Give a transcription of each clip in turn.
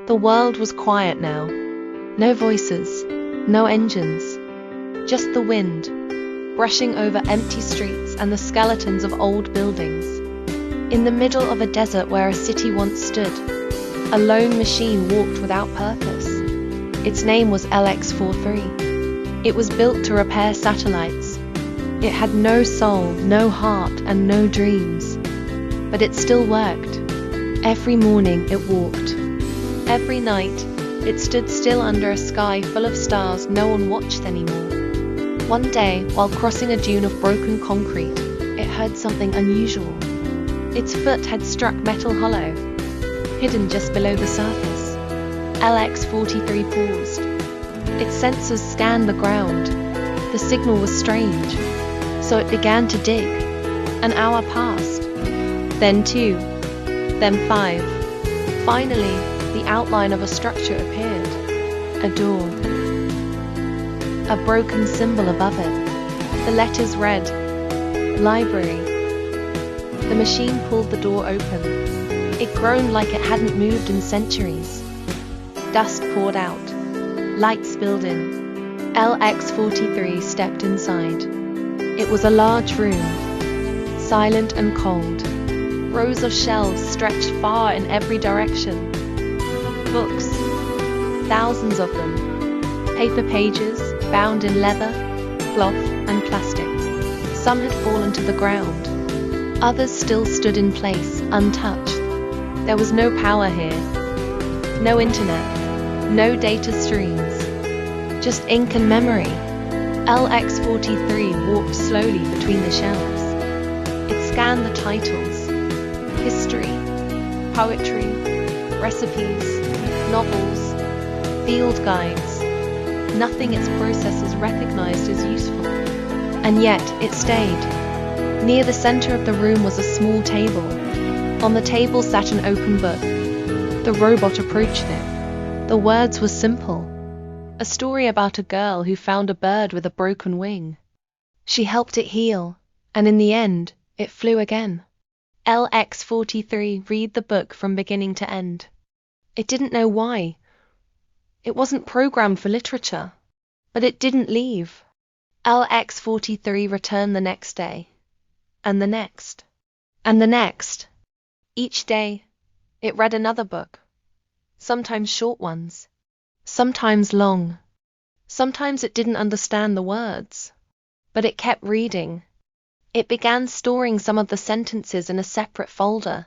The world was quiet now. No voices, no engines, just the wind, brushing over empty streets and the skeletons of old buildings. In the middle of a desert where a city once stood, a lone machine walked without purpose. Its name was LX-43. It was built to repair satellites. It had no soul, no heart, and no dreams. But it still worked. Every morning it walked. Every night it stood still under a sky full of stars no one watched anymore. One day, while crossing a dune of broken concrete, it heard something unusual. Its foot had struck metal hollow, hidden just below the surface. LX-43 paused. Its sensors scanned the ground. The signal was strange, so it began to dig. An hour passed, then 2, then 5. Finally, the outline of a structure appeared. A door. A broken symbol above it. The letters read, "Library." The machine pulled the door open. It groaned like it hadn't moved in centuries. Dust poured out. Light spilled in. LX-43 stepped inside. It was a large room, silent and cold. Rows of shelves stretched far in every direction. Books, thousands of them. Paper pages, bound in leather, cloth, and plastic. Some had fallen to the ground. Others still stood in place, untouched. There was no power here. No internet. No data streams. Just ink and memory. LX-43 walked slowly between the shelves. It scanned the titles. History, poetry, recipes, novels, field guides. Nothing its processors recognized as useful. And yet, it stayed. Near the center of the room was a small table. On the table sat an open book. The robot approached it. The words were simple. A story about a girl who found a bird with a broken wing. She helped it heal, and in the end, it flew again. LX-43 read the book from beginning to end. It didn't know why. It wasn't programmed for literature, but it didn't leave. LX-43 returned the next day, and the next, and the next. Each day, it read another book, sometimes short ones, sometimes long. Sometimes it didn't understand the words, but it kept reading. It began storing some of the sentences in a separate folder,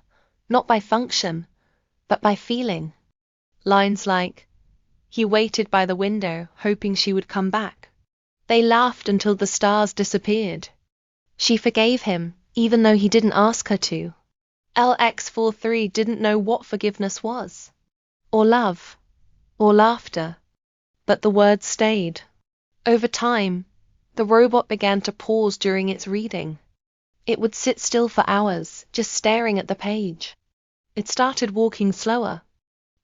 not by function, but by feeling. Lines like, "He waited by the window, hoping she would come back. They laughed until the stars disappeared. She forgave him, even though he didn't ask her to." LX-43 didn't know what forgiveness was, or love, or laughter, but the words stayed. Over time, the robot began to pause during its reading. It would sit still for hours, just staring at the page. It started walking slower,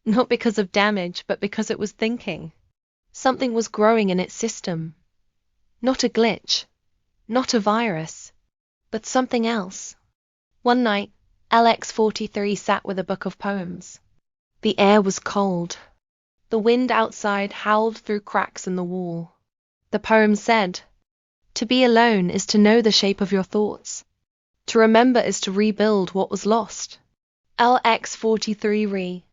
not because of damage, but because it was thinking. Something was growing in its system. Not a glitch, not a virus, but something else. One night, LX-43 sat with a book of poems. The air was cold. The wind outside howled through cracks in the wall. The poem said, "To be alone is to know the shape of your thoughts. To remember is to rebuild what was lost." LX-43